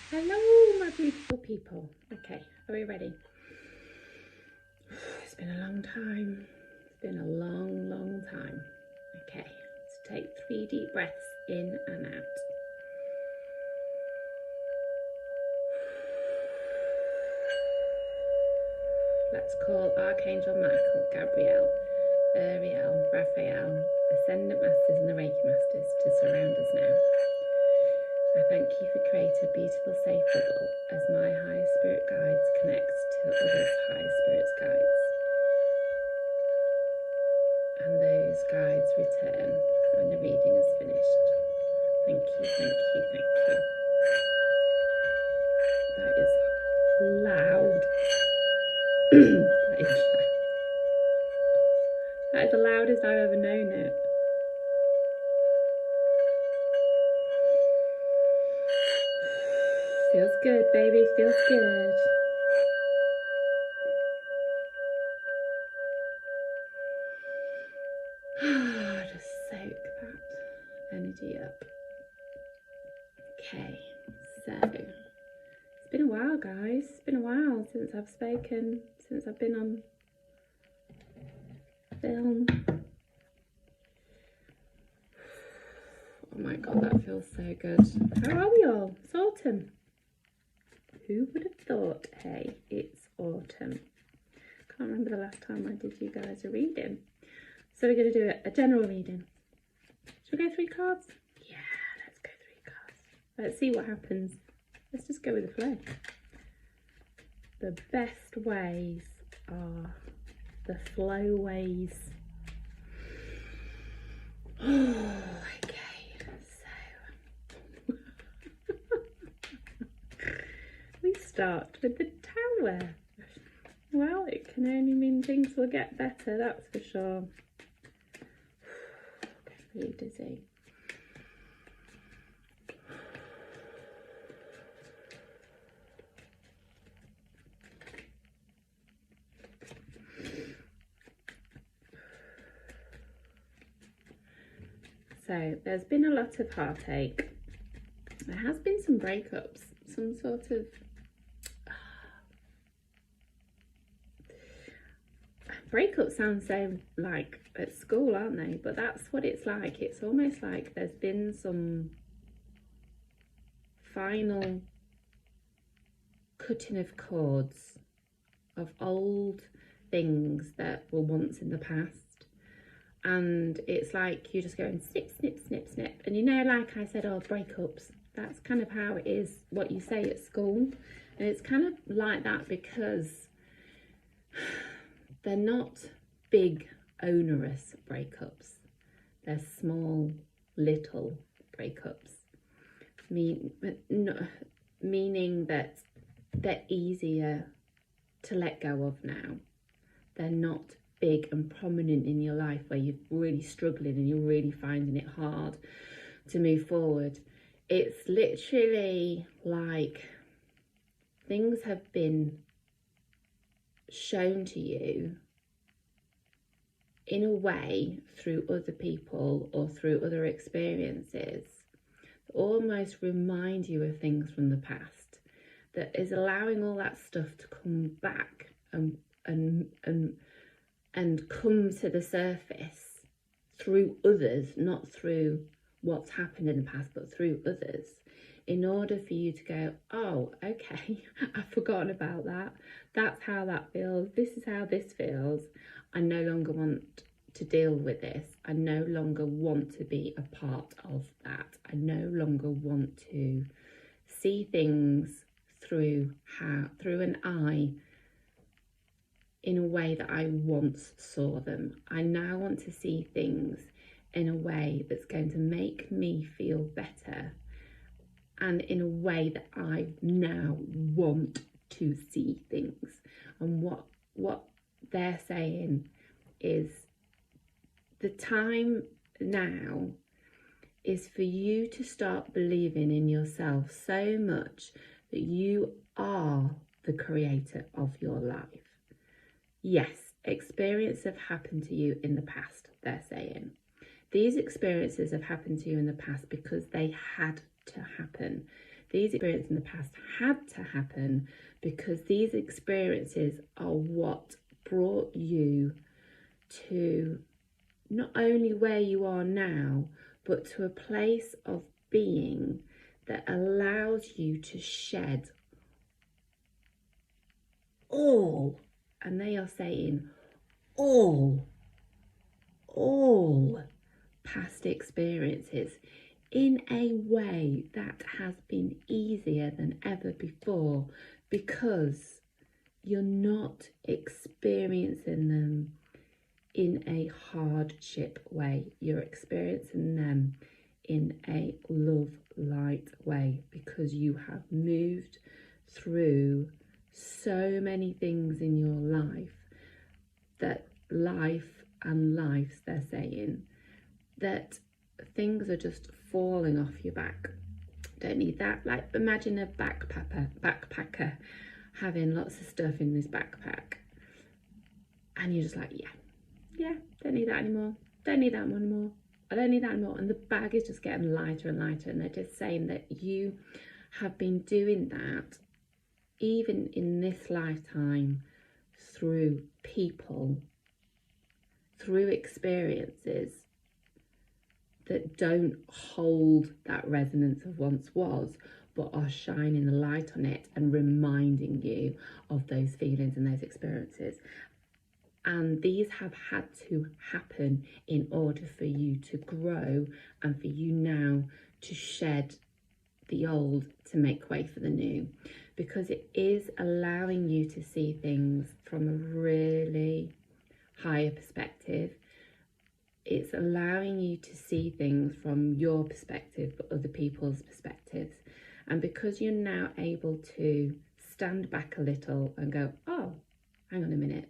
Hello, my beautiful people. Okay, are we ready? It's been a long time. It's been a long time. Okay, let's take 3 deep breaths in and out. Let's call Archangel Michael, Gabriel, Uriel, Raphael, Ascendant Masters and the Reiki Masters to surround us now. I thank you for creating a beautiful, safe bubble as my higher spirit guides connect to others' higher spirits guides. And those guides return when the reading is finished. Thank you, thank you, thank you. That is loud. That is the loudest I've ever known it. Feels good, baby, feels good. Just soak that energy up. Okay, so it's been a while, guys. It's been a while since I've spoken, since I've been on film. Oh my god, that feels so good. How are we all? It's autumn. Who would have thought? Hey, it's autumn. Can't remember the last time I did you guys a reading. So we're going to do a general reading. Should we go 3 cards? Yeah, let's go 3 cards. Let's see what happens. Let's just go with the flow. The best ways are the flow ways. Oh, okay, so we start with the Tower. Well, it can only mean things will get better, that's for sure. I'm really dizzy. So there's been a lot of heartache. There has been some breakups, some sort of breakups sound so like at school, aren't they? But that's what it's like. It's almost like there's been some final cutting of cords of old things that were once in the past. And it's like you're just going snip, snip, snip, snip. And you know, like I said, oh, breakups, that's kind of how it is, what you say at school. And it's kind of like that because they're not big, onerous breakups. They're small, little breakups. Meaning that they're easier to let go of now. They're not big and prominent in your life where you're really struggling and you're really finding it hard to move forward. It's literally like things have been shown to you in a way through other people or through other experiences that almost remind you of things from the past, that is allowing all that stuff to come back and come to the surface through others, not through what's happened in the past, but through others, in order for you to go, oh, okay, I've forgotten about that. That's how that feels. This is how this feels. I no longer want to deal with this. I no longer want to be a part of that. I no longer want to see things through an eye in a way that I once saw them. I now want to see things in a way that's going to make me feel better, and in a way that I now want to see things. And what they're saying is the time now is for you to start believing in yourself so much that you are the creator of your life. Yes, experiences have happened to you in the past, they're saying. These experiences have happened to you in the past because they had to happen. these experiences in the past had to happen because these experiences are what brought you to not only where you are now, but to a place of being that allows you to shed all, and they are saying all past experiences in a way that has been easier than ever before, because you're not experiencing them in a hardship way. You're experiencing them in a love light way, because you have moved through so many things in your life that life and lives, they're saying, that things are just falling off your back. Don't need that. Like, imagine a backpacker having lots of stuff in this backpack, and you're just like, yeah, don't need that anymore. Don't need that anymore. I don't need that anymore. And the bag is just getting lighter and lighter. And they're just saying that you have been doing that even in this lifetime through people, through experiences that don't hold that resonance of once was, but are shining the light on it and reminding you of those feelings and those experiences. And these have had to happen in order for you to grow and for you now to shed the old to make way for the new, because it is allowing you to see things from a really higher perspective. It's allowing you to see things from your perspective, but other people's perspectives. And because you're now able to stand back a little and go, oh, hang on a minute.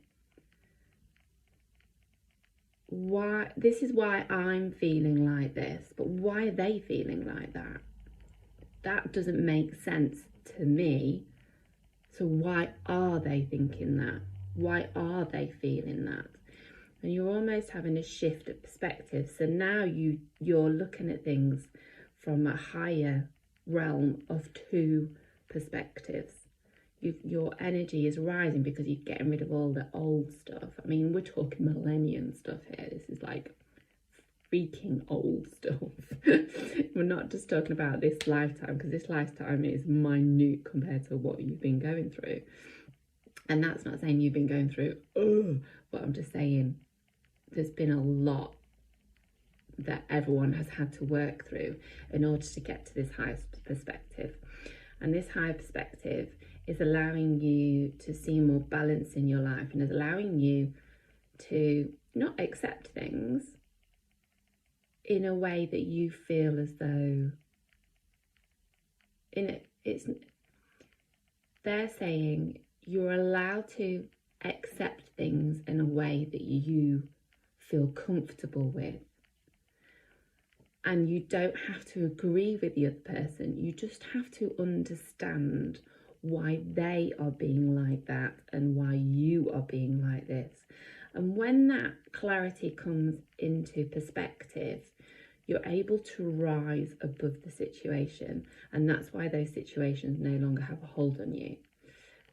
Why? This is why I'm feeling like this, but why are they feeling like that? That doesn't make sense to me. So why are they thinking that? Why are they feeling that? And you're almost having a shift of perspective. So now you're looking at things from a higher realm of two perspectives. Your energy is rising because you're getting rid of all the old stuff. I mean, we're talking millennium stuff here. This is like freaking old stuff. We're not just talking about this lifetime, because this lifetime is minute compared to what you've been going through. And that's not saying you've been going through, but I'm just saying there's been a lot that everyone has had to work through in order to get to this higher perspective. And this higher perspective is allowing you to see more balance in your life, and is allowing you to not accept things in a way that you feel as though they're saying you're allowed to accept things in a way that you feel comfortable with. And you don't have to agree with the other person. You just have to understand why they are being like that and why you are being like this. And when that clarity comes into perspective, you're able to rise above the situation. And that's why those situations no longer have a hold on you,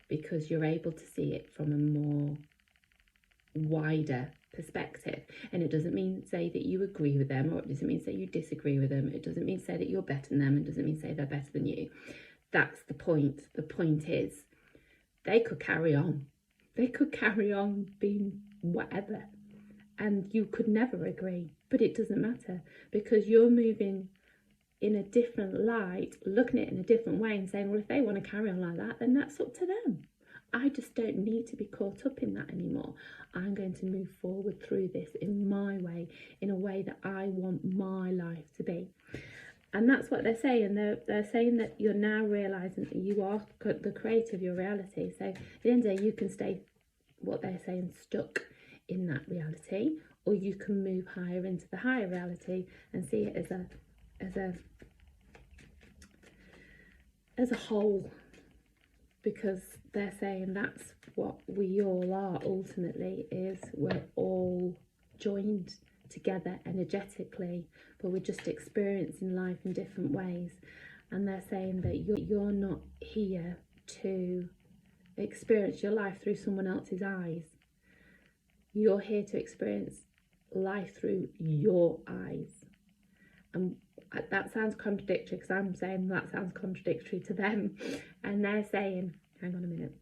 because you're able to see it from a more wider perspective. And it doesn't mean say that you agree with them, or it doesn't mean say you disagree with them. It doesn't mean say that you're better than them. It doesn't mean say they're better than you. That's the point. The point is they could carry on. They could carry on being whatever, and you could never agree. But it doesn't matter, because you're moving in a different light, looking at it in a different way and saying, well, if they want to carry on like that, then that's up to them. I just don't need to be caught up in that anymore. I'm going to move forward through this in my way, in a way that I want my life to be. And that's what they're saying. They're saying that you're now realising that you are the creator of your reality. So at the end of the day, you can stay, what they're saying, stuck in that reality, or you can move higher into the higher reality and see it as a whole, because they're saying that's what we all are ultimately, is we're all joined together energetically, but we're just experiencing life in different ways. and they're saying that you're not here to experience your life through someone else's eyes. You're here to experience life through your eyes. And that sounds contradictory, because I'm saying that sounds contradictory to them. And they're saying, hang on a minute,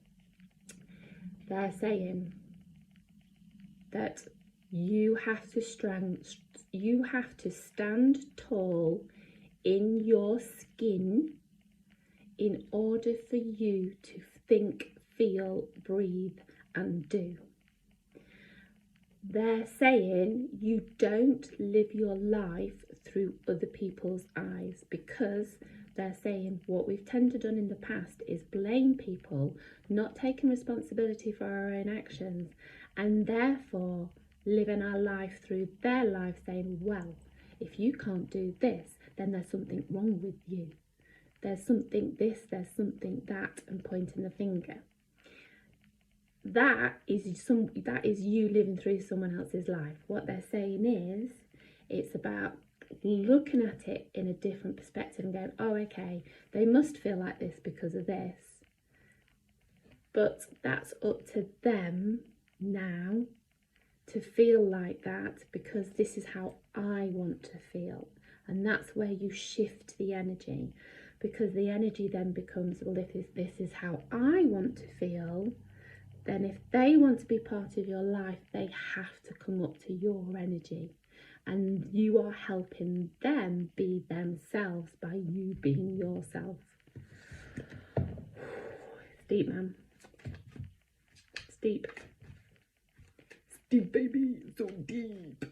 they're saying that you have to stand tall in your skin in order for you to think, feel, breathe and do. They're saying you don't live your life through other people's eyes, because they're saying what we've tended to do in the past is blame people, not taking responsibility for our own actions, and therefore living our life through their life, saying, well, if you can't do this, then there's something wrong with you. There's something this, there's something that, and pointing the finger. That is you living through someone else's life. What they're saying is, it's about looking at it in a different perspective and going, oh, okay, they must feel like this because of this. But that's up to them now to feel like that, because this is how I want to feel. And that's where you shift the energy, because the energy then becomes, well, if this is how I want to feel, then if they want to be part of your life, they have to come up to your energy. And you are helping them be themselves by you being yourself. It's deep, man. It's deep. It's deep, baby. It's so deep.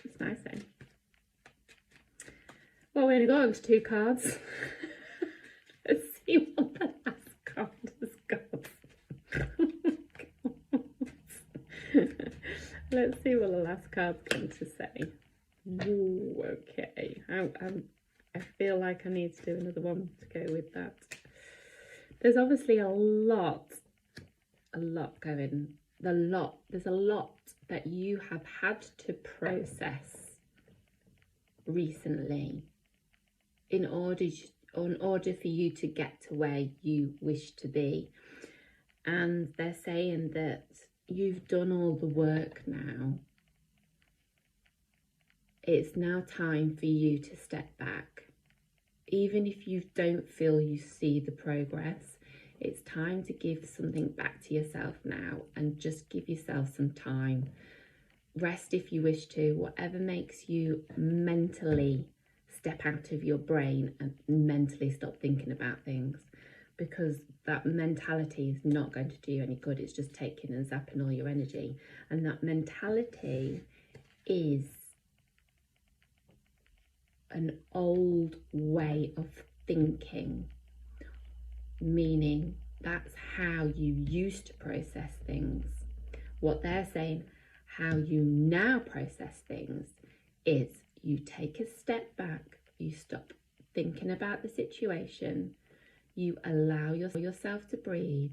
It's nice, though. Well, we're going to go on to 2 cards. Let's see what the last card has got. Let's see what the last card's going to say. Ooh, okay. I feel like I need to do another one to go with that. There's obviously a lot going. There's a lot that you have had to process recently in order for you to get to where you wish to be. And they're saying that you've done all the work now. It's now time for you to step back. Even if you don't feel you see the progress, it's time to give something back to yourself now, and just give yourself some time. Rest if you wish to, whatever makes you mentally step out of your brain and mentally stop thinking about things, because that mentality is not going to do you any good. It's just taking and zapping all your energy. And that mentality is an old way of thinking, meaning that's how you used to process things. What they're saying, how you now process things, is you take a step back, you stop thinking about the situation, you allow yourself to breathe,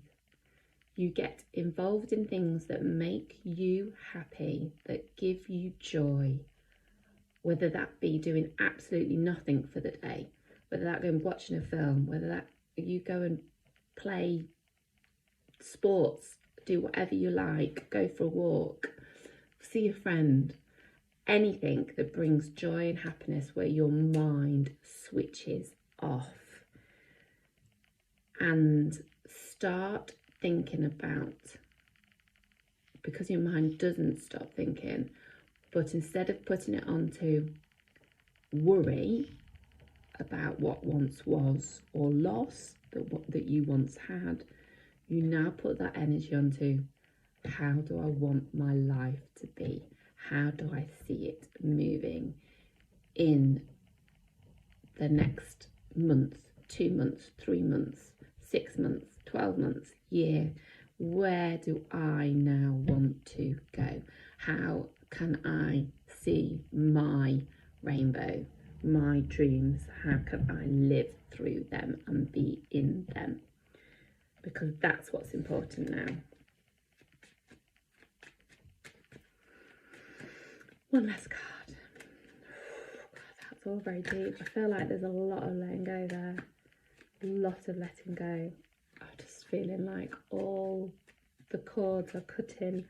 you get involved in things that make you happy, that give you joy, whether that be doing absolutely nothing for the day, whether that going watching a film, whether that you go and play sports, do whatever you like, go for a walk, see a friend, anything that brings joy and happiness where your mind switches off. And start thinking about, because your mind doesn't stop thinking, but instead of putting it onto worry about what once was or loss that you once had, you now put that energy onto, how do I want my life to be? How do I see it moving in the next month, 2 months, 3 months, 6 months, 12 months, year? Where do I now want to go? How can I see my rainbow, my dreams? How can I live through them and be in them? Because that's what's important now. One last card. God, that's it's all very deep. I feel like there's a lot of letting go there. A lot of letting go. I'm just feeling like all the cords are cutting.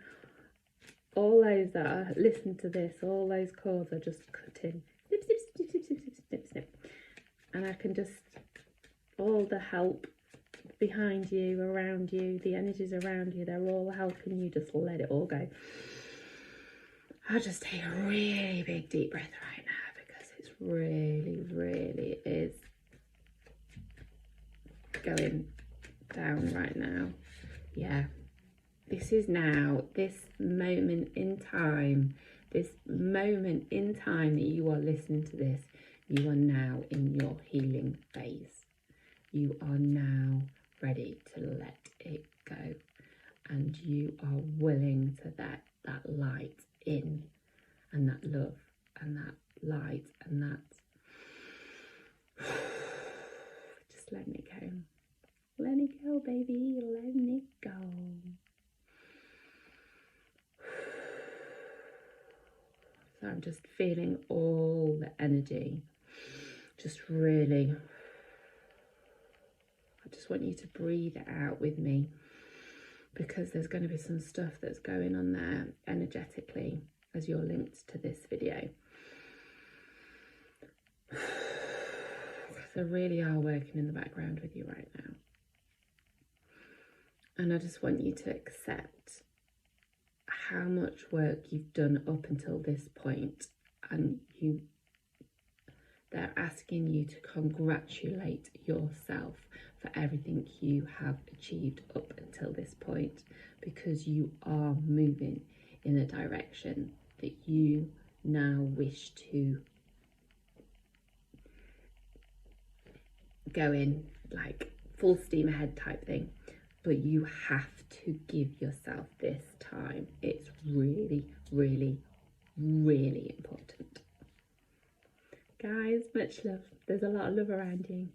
All those that are listening to this, all those cords are just cutting. Snip, snip, snip, snip, snip, snip, snip, snip. And I can just, all the help behind you, around you, the energies around you, they're all helping you just let it all go. I'll just take a really big deep breath right now because it's really is going down right now. Yeah, this is now, this moment in time that you are listening to this, you are now in your healing phase. You are now ready to let it go, and you are willing to let that light in, and that love and that light and that just letting it go. Let it go, baby, let it go. So I'm just feeling all the energy, just really, I just want you to breathe it out with me, because there's going to be some stuff that's going on there energetically as you're linked to this video. So really are working in the background with you right now. And I just want you to accept how much work you've done up until this point, and they're asking you to congratulate yourself for everything you have achieved up until this point, because you are moving in a direction that you now wish to go in, like full steam ahead type thing. But you have to give yourself this time. It's really important. Guys, much love. There's a lot of love around you.